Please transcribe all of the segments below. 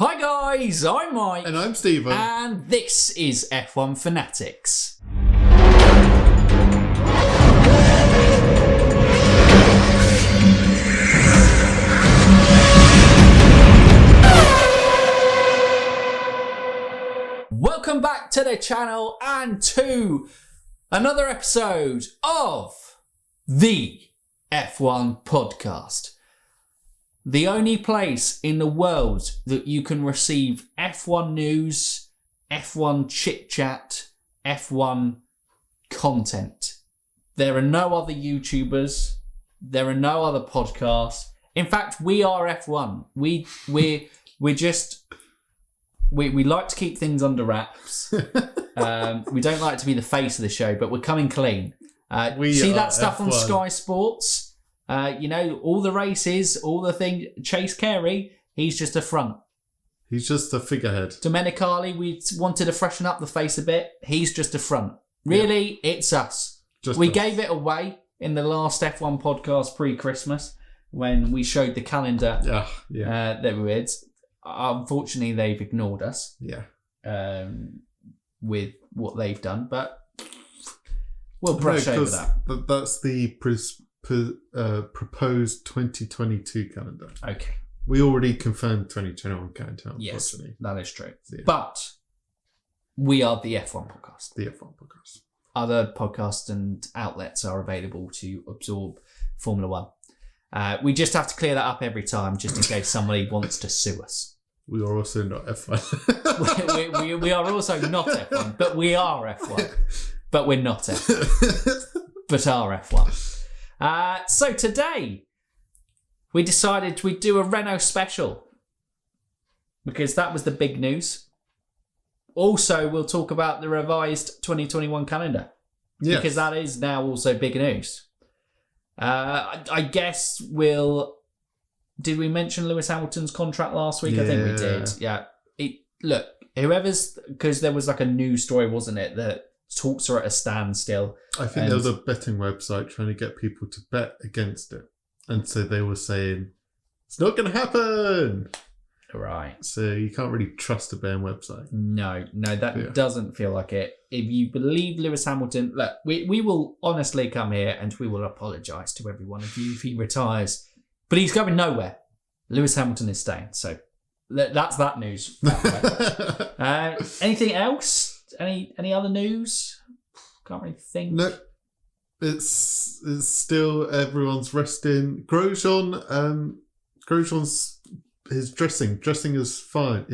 Hi guys, I'm Mike. And I'm Stephen. And this is F1 Fanatics. Welcome back to the channel and to another episode of the F1 Podcast. The only place in the world that you can receive F1 news, F1 chit-chat, F1 content. There are no other YouTubers. There are no other podcasts. In fact, we are F1. We like to keep things under wraps. We don't like to be the face of the show, but we're coming clean. See that stuff F1 on Sky Sports? All the races, all the things. Chase Carey, he's just a front. He's just a figurehead. Domenicali, we wanted to freshen up the face a bit. He's just a front. Really, It's us. We gave it away in the last F1 podcast pre-Christmas when we showed the calendar that we did. Unfortunately, they've ignored us. With what they've done, but we'll brush over that. But that's the proposed 2022 calendar. Okay. We already confirmed 2021 calendar. Yes, that is true. Yeah. But we are the F1 podcast. The F1 podcast. Other podcasts and outlets are available to absorb Formula One. We just have to clear that up every time, just in case somebody wants to sue us. We are also not F1. we are also not F1, but we are F1. But we're not F1. But are F1. So today, we decided we'd do a Renault special. Because that was the big news. Also, we'll talk about the revised 2021 calendar. Yes. Because that is now also big news. I guess did we mention Lewis Hamilton's contract last week? Yeah. I think we did. Yeah. Look, because there was like a news story, wasn't it, that talks are at a standstill. I think there was a betting website trying to get people to bet against it. And so they were saying, it's not going to happen. Right. So you can't really trust a betting website. No, that doesn't feel like it. If you believe Lewis Hamilton, look, we will honestly come here and we will apologise to every one of you if he retires. But he's going nowhere. Lewis Hamilton is staying. So that's that news. Anything else? Any other news? Can't really think. No, it's still everyone's resting. Grosjean's his dressing is fine.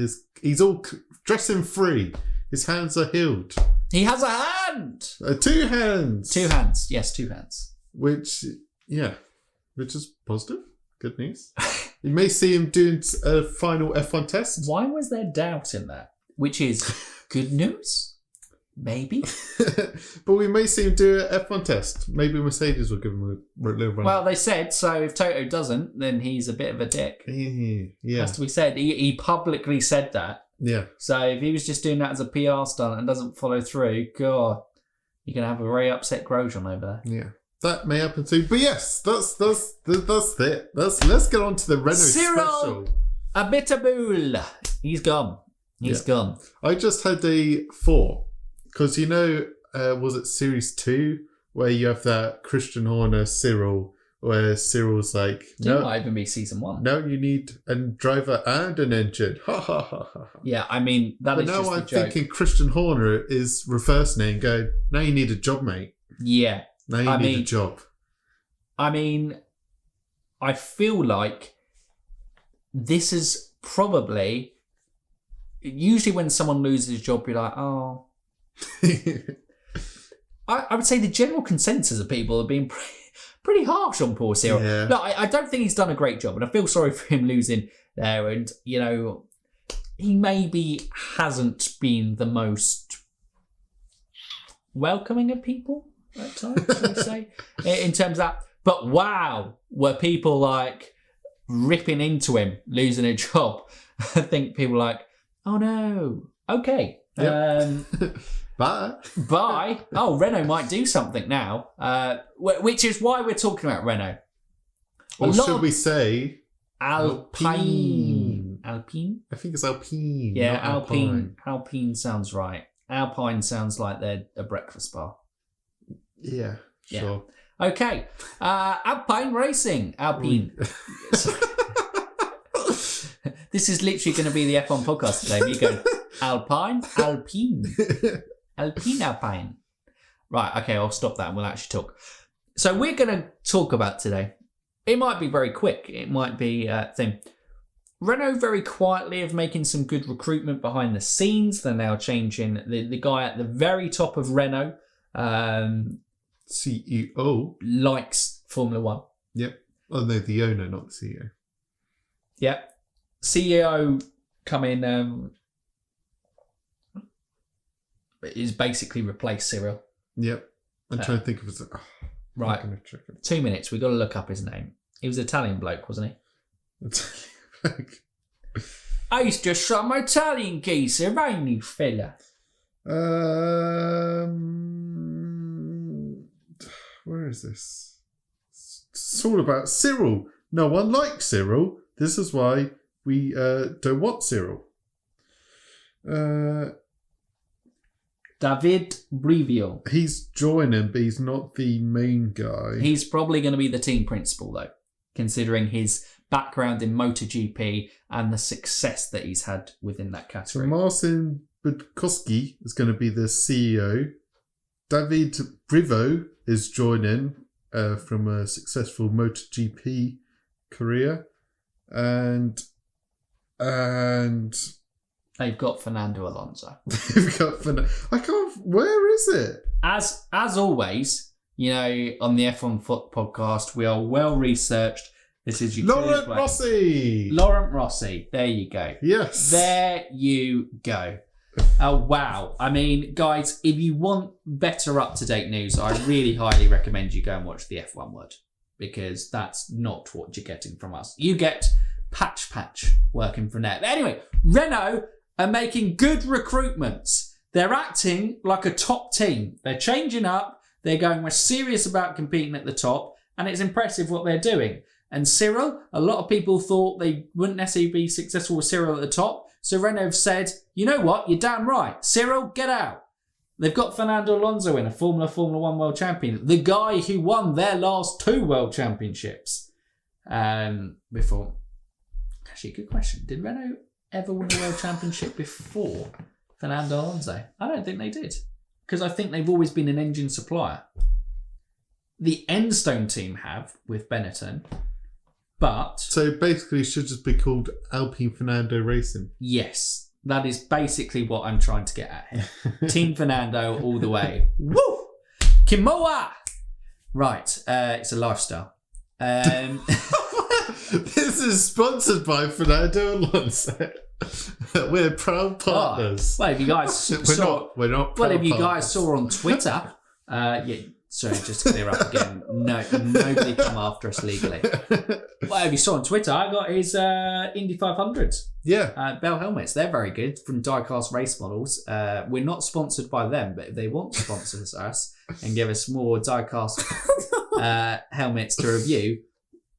He's all dressing free. His hands are healed. He has a hand. 2 hands. 2 hands. Yes, 2 hands. Which is positive. Good news. You may see him doing a final F1 test. Why was there doubt in that? Which is good news? Maybe. But we may see him do an F1 test. Maybe Mercedes will give him a little run. Well, they said, so if Toto doesn't, then he's a bit of a dick. Yeah. Has to be said. He publicly said that. Yeah. So if he was just doing that as a PR stunt and doesn't follow through, God, you're going to have a very upset Grosjean over there. Yeah. That may happen too. But yes, that's it. Let's get on to the Renault Cyril special. Abiteboul. He's gone. He's gone. I just had a thought. Because was it Series 2 where you have that Christian Horner Cyril, where Cyril's like, no, might even be Season 1. No, you need a driver and an engine. Ha ha ha ha. Yeah, I mean that is just a joke. But now I'm thinking Christian Horner is reversing it and going, now you need a job, mate. Yeah. Now you need a job. I mean, I feel like this is probably usually when someone loses a job, you're like, oh. I would say the general consensus of people have been pretty harsh on poor Cyril. Yeah. No, I don't think he's done a great job, and I feel sorry for him losing there. And he maybe hasn't been the most welcoming of people at times, should I say, in terms of that. But wow, were people like ripping into him losing a job? I think people were like, oh no, okay. Yep. Bye. Oh, Renault might do something now, which is why we're talking about Renault. Or should we say Alpine? Alpine? I think it's Alpine. Yeah, not Alpine. Alpine sounds right. Alpine sounds like they're a breakfast bar. Yeah, Yeah. sure. Okay. Alpine Racing. Alpine. This is literally going to be the F1 podcast today. You go, Alpine. Alpine. Right, okay, I'll stop that and we'll actually talk. So we're going to talk about today. It might be very quick. It might be a thing. Renault very quietly of making some good recruitment behind the scenes. They're now changing the guy at the very top of Renault. CEO. Likes Formula One. Yep. Oh, no, the owner, not the CEO. Yep. CEO coming is basically replaced Cyril. Yep. I'm trying to think of his... Right. I'm gonna check it. 2 minutes. We've got to look up his name. He was an Italian bloke, wasn't he? He's just some Italian geezer, ain't he, fella? Where is this? It's all about Cyril. No one likes Cyril. This is why we don't want Cyril. David Brivio. He's joining, but he's not the main guy. He's probably going to be the team principal, though, considering his background in MotoGP and the success that he's had within that So category. Marcin Budkowski is going to be the CEO. David Brivo is joining from a successful MotoGP career. And They've got Fernando Alonso. they've got I can't. Where is it? As always, you know, on the F1 Foot podcast, we are well researched. This is your Laurent Rossi. Laurent Rossi. There you go. Yes. There you go. Oh, wow. I mean, guys, if you want better up-to-date news, I really highly recommend you go and watch the F1 Word, because that's not what you're getting from us. You get patch working from there. But anyway, Renault are making good recruitments. They're acting like a top team. They're changing up. They're going, we're serious about competing at the top, and it's impressive what they're doing. And Cyril, a lot of people thought they wouldn't necessarily be successful with Cyril at the top. So Renault have said, you know what? You're damn right. Cyril, get out. They've got Fernando Alonso in, a Formula 1 world champion. The guy who won their last 2 world championships before. Actually, good question. Did Renault ever win a world championship before Fernando Alonso? I don't think they did, because I think they've always been an engine supplier. The Enstone team have with Benetton, but... So basically it should just be called Alpine Fernando Racing. Yes, that is basically what I'm trying to get at here. Team Fernando all the way. Woo! Kimoa! Right, it's a lifestyle. This is sponsored by Fernando Alonso. We're proud partners. Well, if you guys We're not proud well, if you partners. guys saw on Twitter, yeah. Sorry, just to clear up again. No, nobody come after us legally. Well, if you saw on Twitter, I got his Indy 500s. Yeah. Bell helmets. They're very good from Diecast Race Models. We're not sponsored by them, but if they want to sponsor us and give us more Diecast helmets to review,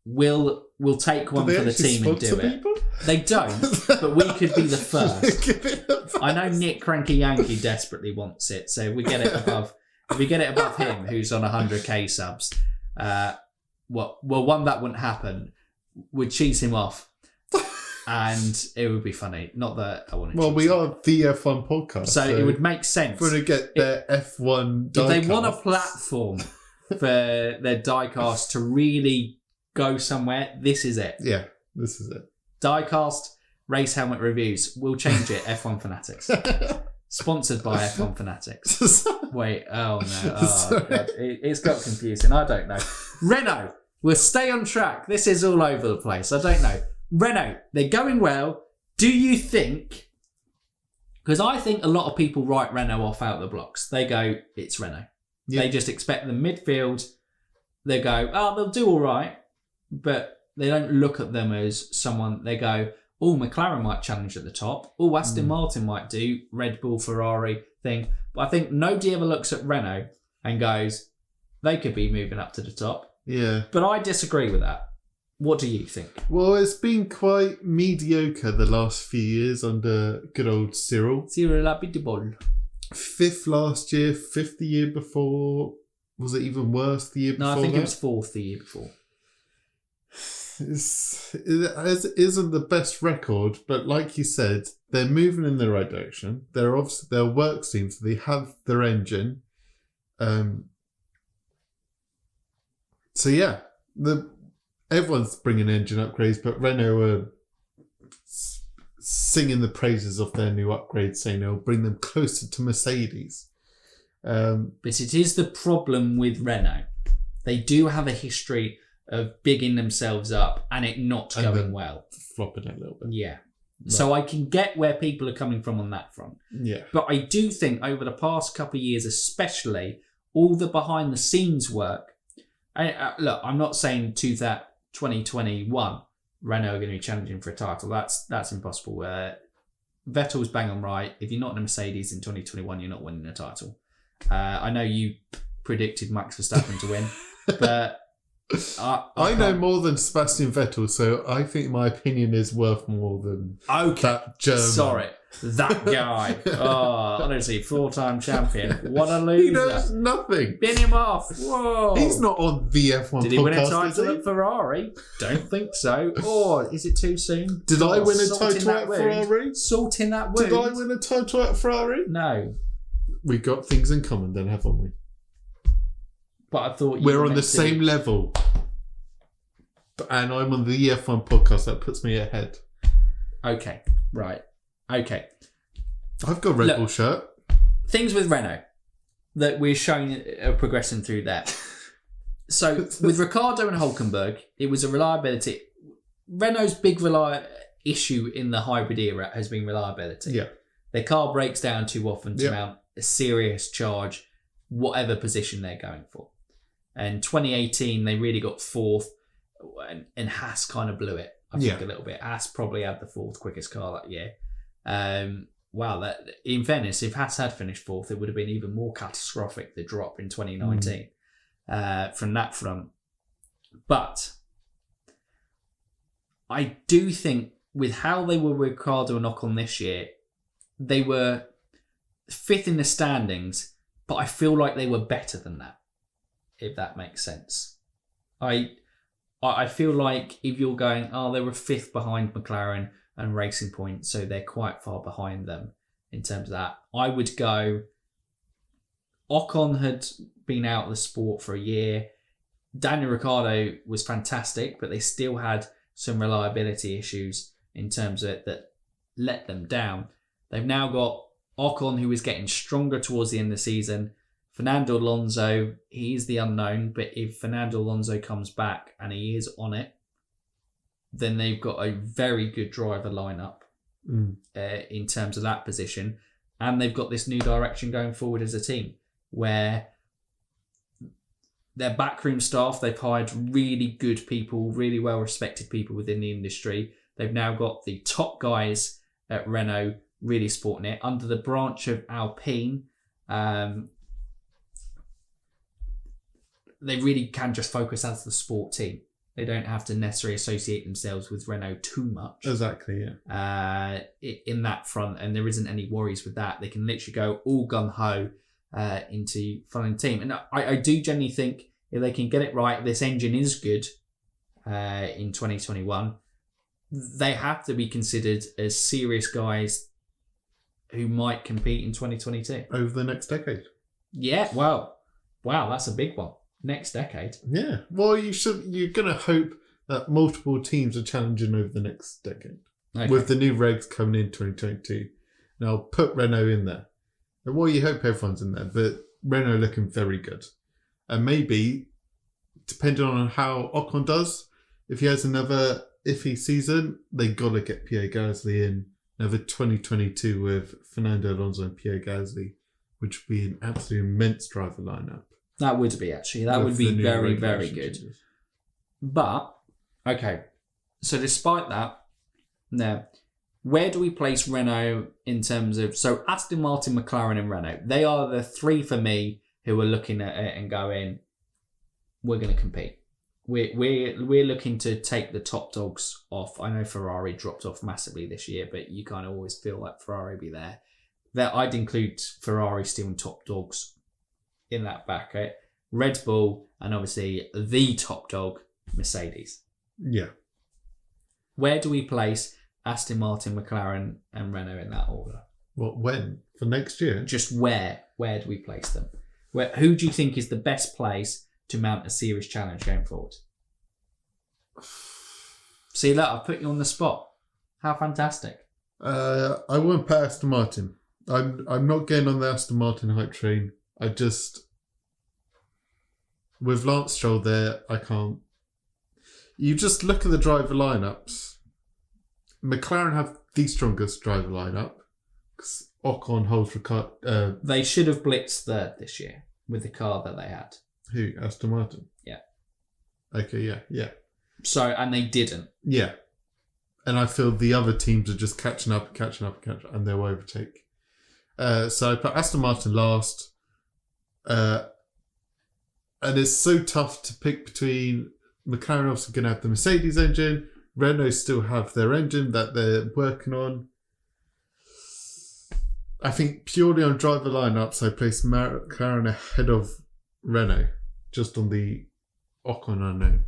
we'll take one for the team and do it. They don't, but we could be the first. I know Nick Cranky Yankee desperately wants it, so if we get it above him, who's on 100k subs, well, one that wouldn't happen. We'd cheese him off, and it would be funny. Not that I want to. Well, we are the F1 podcast, so it would make sense. We're going to get their F1 diecast. If they want a platform for their diecast to really go somewhere, this is it. Yeah, this is it. Diecast race helmet reviews. We'll change it. F1 Fanatics. Sponsored by F1 Fanatics. Wait, oh no. Oh, God. It's got confusing. I don't know. Renault, we'll stay on track. This is all over the place. I don't know. Renault, they're going well. Do you think... Because I think a lot of people write Renault off out of the blocks. They go, it's Renault. Yep. They just expect the midfield. They go, oh, they'll do all right. But they don't look at them as someone... They go... Oh, McLaren might challenge at the top. Oh, Aston Martin might do. Red Bull, Ferrari thing. But I think nobody ever looks at Renault and goes, they could be moving up to the top. Yeah. But I disagree with that. What do you think? Well, it's been quite mediocre the last few years under good old Cyril. Cyril Abitibol. 5th last year, 5th the year before. Was it even worse the year before? No, I think that? it was 4th the year before. It isn't the best record, but like you said, they're moving in the right direction. They're obviously their work teams. They have their engine. So yeah, everyone's bringing engine upgrades, but Renault are singing the praises of their new upgrades, saying it'll bring them closer to Mercedes. But it is the problem with Renault. They do have a history of bigging themselves up and it not going well. Flopping it a little bit. Yeah. Right. So I can get where people are coming from on that front. Yeah. But I do think over the past couple of years, especially, all the behind the scenes work. Look, I'm not saying 2021 Renault are going to be challenging for a title. That's impossible. Vettel's bang on right. If you're not in a Mercedes in 2021, you're not winning a title. I know you predicted Max Verstappen to win, but I know more than Sebastian Vettel, so I think my opinion is worth more than that German. Sorry, that guy. Oh, honestly, 4-time champion. What a loser. He knows nothing. Bin him off. Whoa. He's not on the F1 podcast. Did he win a title at Ferrari? Don't think so. Or is it too soon? Did I win a title at Ferrari? Sorting that wound. Did I win a title at Ferrari? No. We got things in common then, haven't we? But I thought we're on the same level. And I'm on the F1 podcast. That puts me ahead. Okay. Right. Okay. I've got a Red Bull shirt. Things with Renault that we're showing progressing through there. So with Ricciardo and Hülkenberg, it was a reliability. Renault's big issue in the hybrid era has been reliability. Yeah. Their car breaks down too often to mount a serious charge, whatever position they're going for. And 2018, they really got 4th, and Haas kind of blew it, I think, a little bit. Haas probably had the 4th quickest car that year. Wow, that in fairness, if Haas had finished 4th, it would have been even more catastrophic, the drop in 2019 from that front. But I do think with how they were with Ricciardo and Ocon this year, they were 5th in the standings, but I feel like they were better than that, if that makes sense. I feel like if you're going, they were 5th behind McLaren and Racing Point, so they're quite far behind them in terms of that. I would go, Ocon had been out of the sport for a year. Daniel Ricciardo was fantastic, but they still had some reliability issues in terms of it that let them down. They've now got Ocon, who is getting stronger towards the end of the season. Fernando Alonso, he's the unknown, but if Fernando Alonso comes back and he is on it, then they've got a very good driver lineup in terms of that position. And they've got this new direction going forward as a team where their backroom staff, they've hired really good people, really well-respected people within the industry. They've now got the top guys at Renault really supporting it. Under the branch of Alpine, they really can just focus as the sport team. They don't have to necessarily associate themselves with Renault too much. Exactly, yeah. In that front, and there isn't any worries with that. They can literally go all gung-ho into following the team. And I do generally think if they can get it right, this engine is good in 2021. They have to be considered as serious guys who might compete in 2022. Over the next decade. Yeah, well, wow, that's a big one. Next decade. Yeah. Well, you're going to hope that multiple teams are challenging over the next decade. Okay. With the new regs coming in 2022. Now, put Renault in there. And well, you hope everyone's in there, but Renault looking very good. And maybe, depending on how Ocon does, if he has another iffy season, they got to get Pierre Gasly in another 2022 with Fernando Alonso and Pierre Gasly, which would be an absolutely immense driver lineup. That would be, actually. That would be very, very good. Changes. But, okay. So despite that, now, where do we place Renault in terms of... So Aston Martin, McLaren and Renault. They are the three for me who are looking at it and going, we're going to compete. we're looking to take the top dogs off. I know Ferrari dropped off massively this year, but you kind of always feel like Ferrari will be there. That I'd include Ferrari still in top dogs in that bracket. Red Bull, and obviously the top dog, Mercedes. Yeah. Where do we place Aston Martin, McLaren, and Renault in that order? What, when? For next year? Just where? Where do we place them? Who do you think is the best place to mount a serious challenge going forward? See, look, I've put you on the spot. How fantastic. I won't put Aston Martin. I'm not getting on the Aston Martin hype train. I just... With Lance Stroll there, I can't... You just look at the driver lineups. McLaren have the strongest driver lineup. Because Ocon holds Ricciardo... They should have blitzed third this year with the car that they had. Who? Aston Martin? Yeah. Okay, yeah. So, and they didn't. Yeah. And I feel the other teams are just catching up, and they'll overtake. So I put Aston Martin last. And it's so tough to pick between... McLaren obviously going to have the Mercedes engine. Renault still have their engine that they're working on. I think purely on driver lineups, I place McLaren ahead of Renault, just on the Ocon unknown.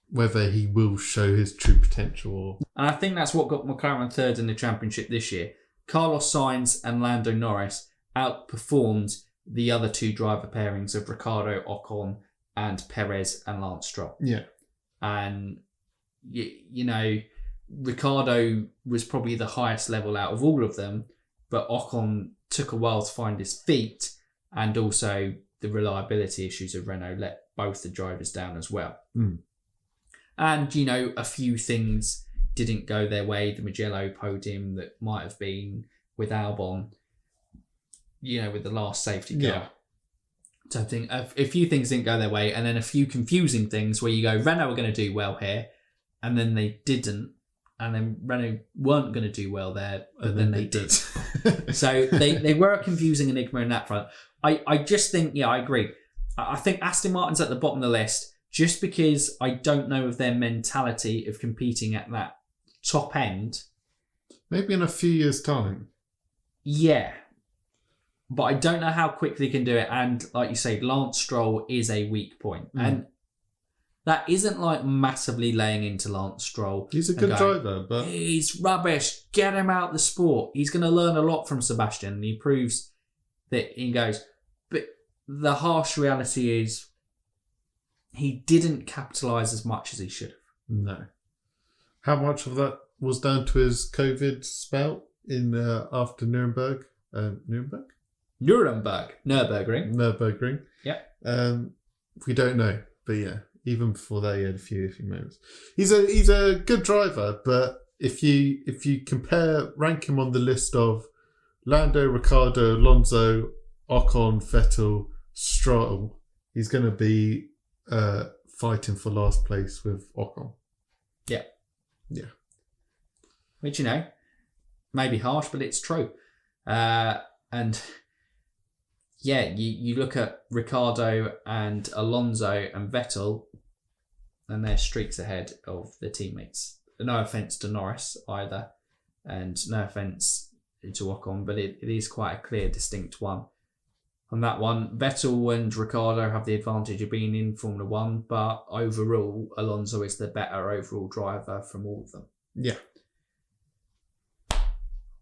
Whether he will show his true potential or... And I think that's what got McLaren third in the championship this year. Carlos Sainz and Lando Norris outperformed the other two driver pairings of Ricciardo, Ocon, and Perez and Lance Stroll. Yeah. And, you know, Ricciardo was probably the highest level out of all of them, but Ocon took a while to find his feet, and also the reliability issues of Renault let both the drivers down as well. Mm. And, you know, a few things didn't go their way. The Mugello podium that might have been with Albon, you know, with the last safety car. Yeah. So I think a few things didn't go their way, and then a few confusing things where you go, Renault were going to do well here, and then they didn't. And then Renault weren't going to do well there, but then they did. So they were a confusing enigma in that front. I just think, I agree. I think Aston Martin's at the bottom of the list just because I don't know of their mentality of competing at that top end. Maybe in a few years' time. Yeah. But I don't know how quickly they can do it. And like you say, Lance Stroll is a weak point. Mm. And that isn't like massively laying into Lance Stroll. He's a good driver, but... He's rubbish. Get him out the sport. He's going to learn a lot from Sebastian. And he proves that he goes... But the harsh reality is he didn't capitalise as much as he should have. No. How much of that was down to his COVID spell in after Nuremberg? Nürburgring. Yeah. We don't know, but yeah, even before that, he had a few moments. He's a good driver, but if you rank him on the list of Lando, Ricciardo, Alonso, Ocon, Vettel, Stroll, he's going to be fighting for last place with Ocon. Yeah. Yeah. Which, you know, may be harsh, but it's true. And yeah, you look at Ricciardo and Alonso and Vettel, and they're streaks ahead of their teammates. No offence to Norris either, and no offence to Ocon, but it is quite a clear, distinct one. On that one, Vettel and Ricciardo have the advantage of being in Formula 1, but overall, Alonso is the better overall driver from all of them. Yeah.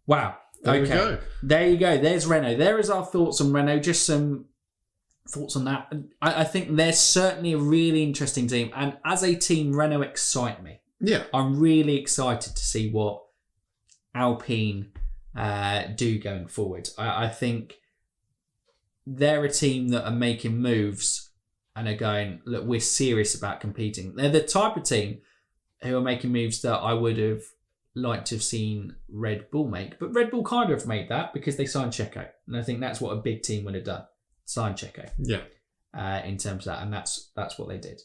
Wow. There we go. There you go. There's Renault. There is our thoughts on Renault. Just some thoughts on that. I think they're certainly a really interesting team. And as a team, Renault excite me. Yeah. I'm really excited to see what Alpine do going forward. I think they're a team that are making moves and are going, look, we're serious about competing. They're the type of team who are making moves that I would have liked to have seen Red Bull make. But Red Bull kind of made that because they signed Checo. And I think that's what a big team would have done. Signed Checo. Yeah. In terms of that. And that's what they did.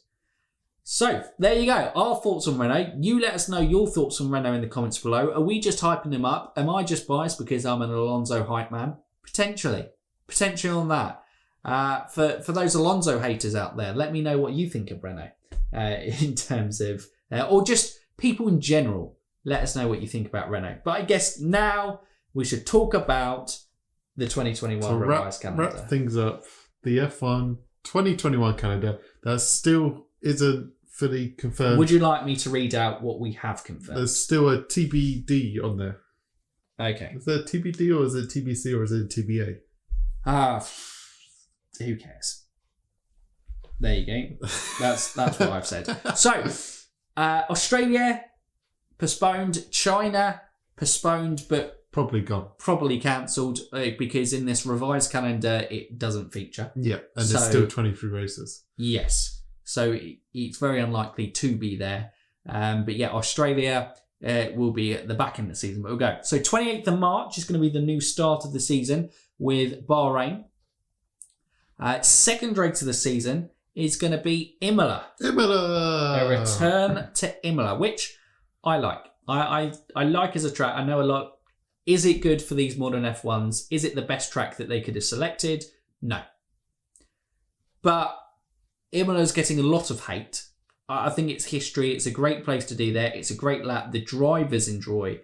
So, there you go. Our thoughts on Renault. You let us know your thoughts on Renault in the comments below. Are we just hyping them up? Am I just biased because I'm an Alonso hype man? Potentially on that. For those Alonso haters out there, let me know what you think of Renault. in terms of, or just people in general. Let us know what you think about Renault. But I guess now we should talk about the 2021 revised calendar. Wrap things up. The F1 2021 calendar that still isn't fully confirmed. Would you like me to read out what we have confirmed? There's still a TBD on there. Okay. Is there a TBD or is it TBC or is it TBA? Who cares? There you go. That's what I've said. So, Australia postponed, China postponed, but probably gone. Probably cancelled because in this revised calendar it doesn't feature. Yeah, and there's still 23 races. Yes, so it's very unlikely to be there. But yeah, Australia will be at the back end of the season, but we'll go. So 28th of March is going to be the new start of the season with Bahrain. Second race of the season is going to be Imola. A return to Imola, which I like. I like as a track. I know a lot. Is it good for these modern F1s? Is it the best track that they could have selected? No. But Imola's getting a lot of hate. I think it's history. It's a great place to do there. It's a great lap. The drivers enjoy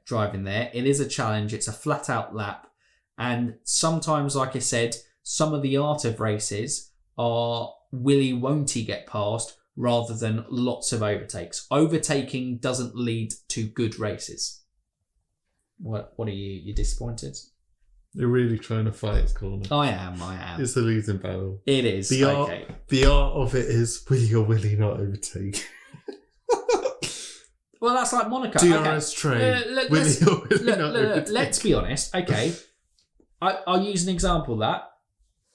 driving there. It is a challenge. It's a flat out lap. And sometimes, like I said, some of the art of races are willy won't he get past rather than lots of overtakes. Overtaking doesn't lead to good races. What are you? You disappointed? You're really trying to fight its corner. I am. It's a losing battle. It is. The art of it is will you or will you not overtake? Well, that's like Monaco. DRS train. Let's be honest. Okay. I'll use an example of that.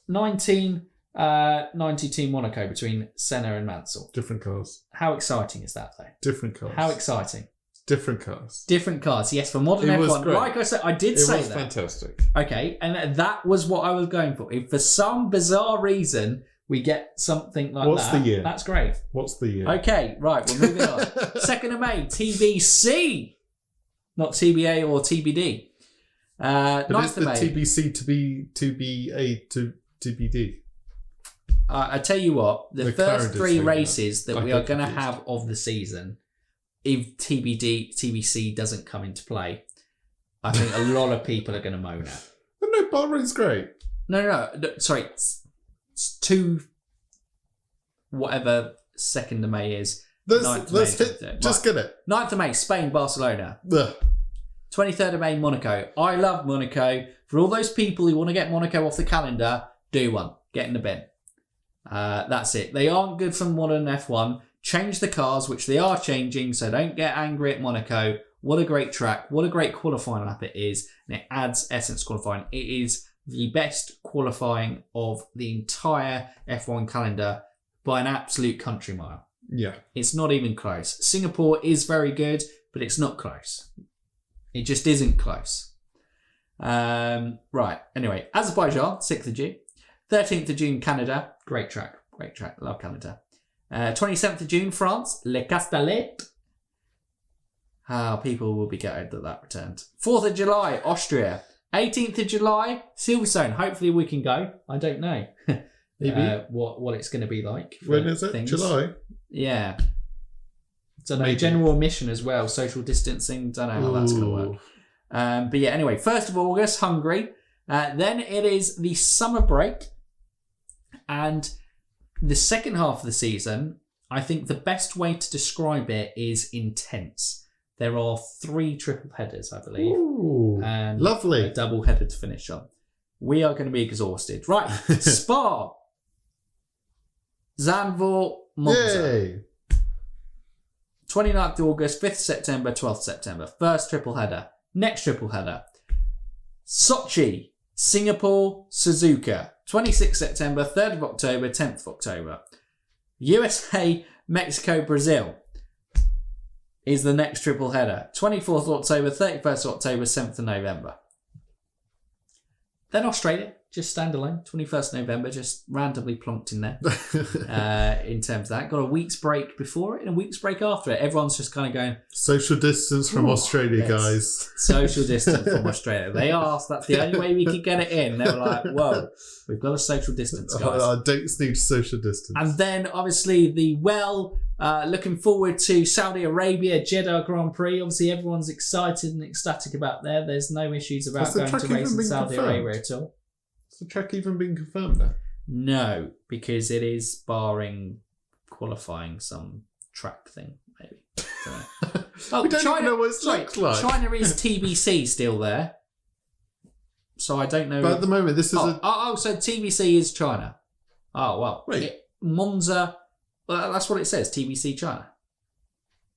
1992 Monaco between Senna and Mansell. Different cars. How exciting is that, though? Different cars. How exciting? Different cars. Different cars, yes, for modern It was F1. great. Like I said, I did say that. It was fantastic. Okay, and that was what I was going for. If for some bizarre reason we get something like What's that, the year? that's great. What's the year? Okay, right, we're moving on. 2nd of May, TBC. Not TBA or TBD. 9th is of the May. TBC to be a to TBD? I tell you what, the first McLaren 3 did say races that I we get are going to confused. have of the season, if TBC doesn't come into play, I think a lot of people are going to moan at. But no, Bahrain's great. No, sorry. It's 2, whatever 2nd of May is. Let's hit. Just get it. 9th of May, Spain, Barcelona. Ugh. 23rd of May, Monaco. I love Monaco. For all those people who want to get Monaco off the calendar, do one. Get in the bin. That's it. They aren't good for modern F1. Change the cars, which they are changing, so don't get angry at Monaco. What a great track. What a great qualifying lap it is. And it adds essence qualifying. It is the best qualifying of the entire F1 calendar by an absolute country mile. Yeah. It's not even close. Singapore is very good, but it's not close. It just isn't close. Right. Anyway, Azerbaijan, 6th of June. 13th of June, Canada. Great track. Love Canada. 27th of June, France. Le Castellet. People will be gutted that returned. 4th of July, Austria. 18th of July, Silverstone. Hopefully we can go. I don't know what it's going to be like. When is it? Things. July? Yeah. Don't know. Maybe. General admission as well. Social distancing. Don't know how that's going to work. But yeah, anyway, 1st of August, Hungary. Then it is the summer break. And the second half of the season, I think the best way to describe it is intense. There are 3 triple headers, I believe. Ooh, and lovely. A double header to finish on. We are going to be exhausted. Right, Spa. Zandvoort, Monza. Yay. 29th of August, 5th September, 12th September. First triple header. Next triple header. Sochi, Singapore, Suzuka. 26th September, 3rd of October, 10th of October. USA, Mexico, Brazil is the next triple header. 24th of October, 31st of October, 7th of November. Then Australia, just standalone. 21st November, just randomly plonked in there. In terms of that, got a week's break before it and a week's break after it. Everyone's just kind of going social distance from Australia, yes. guys. Social distance from Australia. They asked. That's the only way we could get it in. They were like, "Whoa, we've got a social distance, guys." Our dates need social distance. And then, obviously, looking forward to Saudi Arabia Jeddah Grand Prix. Obviously, everyone's excited and ecstatic about there. There's no issues about going to race in Saudi Arabia at all. Has the track even been confirmed there? No, because it is barring qualifying some track thing, maybe. We don't even know what it looks like. China is TBC still there. So I don't know. But at the moment, this is so TBC is China. Oh, well. Wait. Monza, well, that's what it says, TBC China.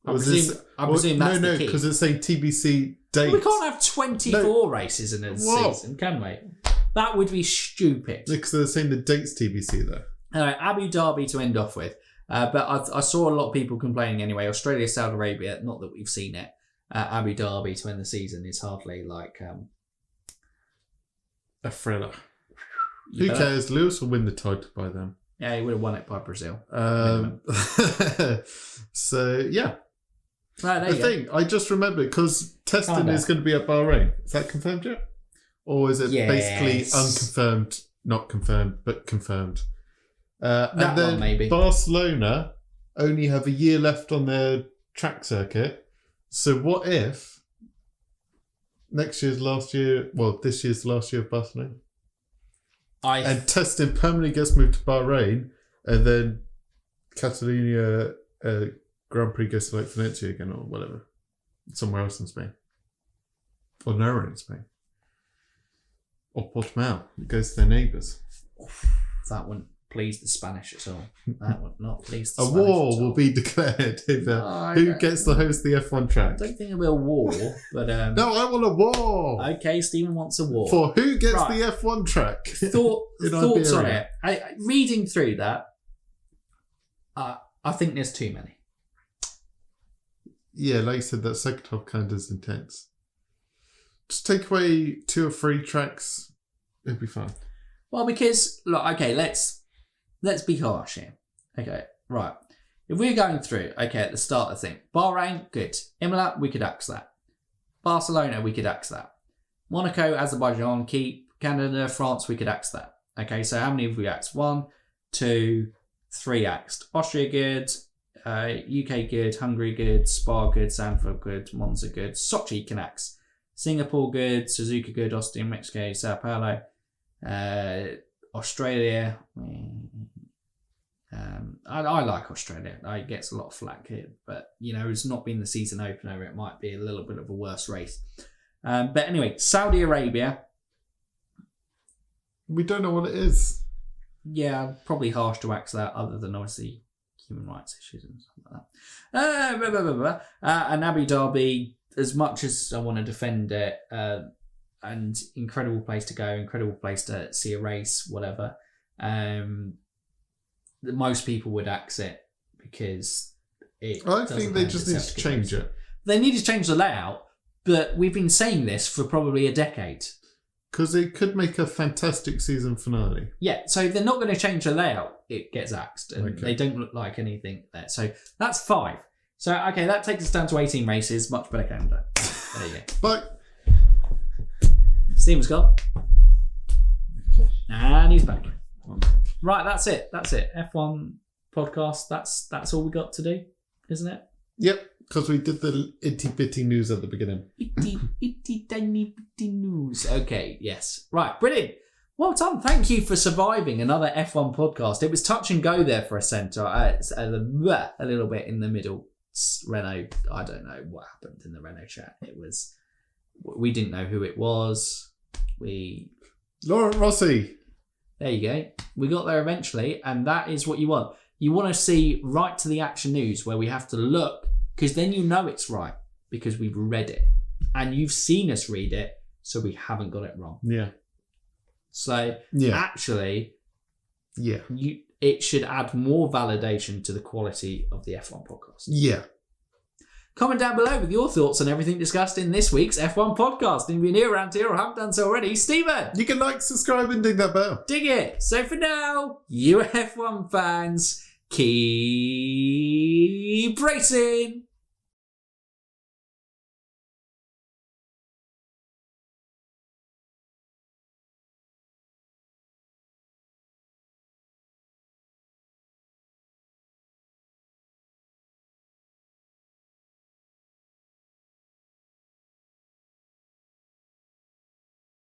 I presume that's the key. No, because it's saying TBC date. We can't have 24 races in a season, can we? That would be stupid. Because they're saying the date's TBC though. Abu Dhabi to end off with. But I saw a lot of people complaining anyway. Australia, Saudi Arabia, not that we've seen it. Abu Dhabi to end the season is hardly like a thriller. Who cares? Lewis will win the title by then. Yeah, he would have won it by Brazil. So, yeah. Right, I just remembered because testing is going to be at Bahrain. Is that confirmed yet? Or is it basically unconfirmed, not confirmed, but confirmed? And then maybe. Barcelona only have a year left on their track circuit. So what if this year's the last year of Barcelona? And testing permanently gets moved to Bahrain, and then Catalonia Grand Prix goes to Valencia again, or whatever, somewhere else in Spain, or nowhere in Spain, or Portimao. It goes to their neighbours. That wouldn't please the Spanish at all. That would not please the Spanish. A war will be declared if who gets to host the F1 track. I don't think it'll be a war, but no, I want a war. Okay, Stephen wants a war for who gets the F1 track. Thoughts on it? Reading through that, I think there's too many. Yeah, like you said, that second half kind of is intense. Just take away 2 or 3 tracks, it'll be fine. Well, because look, okay, let's be harsh here. Okay, right. If we're going through, okay, at the start of the thing, Bahrain, good. Imola, we could axe that. Barcelona, we could axe that. Monaco, Azerbaijan, keep. Canada, France, we could axe that. Okay, so how many have we axed? 1, 2, 3 axed. Austria, good. UK, good. Hungary, good. Spa, good. Zandvoort, good. Monza, good. Sochi can axe. Singapore, good. Suzuka, good. Austin, Mexico, Sao Paulo. Australia, I like Australia. It gets a lot of flack here, but it's not been the season opener. It might be a little bit of a worse race. But anyway, Saudi Arabia. We don't know what it is. Yeah, probably harsh to axe that, other than obviously human rights issues and stuff like that. And Abu Dhabi, as much as I want to defend it, and incredible place to go, incredible place to see a race, whatever. Most people would axe it because I think they just need to change it. They need to change the layout, but we've been saying this for probably a decade. Because it could make a fantastic season finale. Yeah, so they're not going to change the layout. It gets axed, and they don't look like anything there. So that's 5. So, okay, that takes us down to 18 races. Much better calendar. There you go. Bye. Steven's gone. And he's back. Right, that's it. F1 podcast. That's all we got to do, isn't it? Yep, because we did the itty-bitty news at the beginning. Itty tiny bitty news. Okay, yes. Right, brilliant. Well done. Thank you for surviving another F1 podcast. It was touch and go there for a centre. A little bit in the middle. Renault, I don't know what happened in the Renault chat. We didn't know who it was. Laurent Rossi. There you go. We got there eventually, and that is what you want. You want to see right to the action news where we have to look, because then you know it's right, because we've read it. And you've seen us read it, so we haven't got it wrong. Yeah. So, actually, it should add more validation to the quality of the F1 podcast. Yeah. Comment down below with your thoughts on everything discussed in this week's F1 podcast. And if you're new around here or haven't done so already, Stephen! You can like, subscribe, and ding that bell. Dig it! So for now, you F1 fans, keep racing!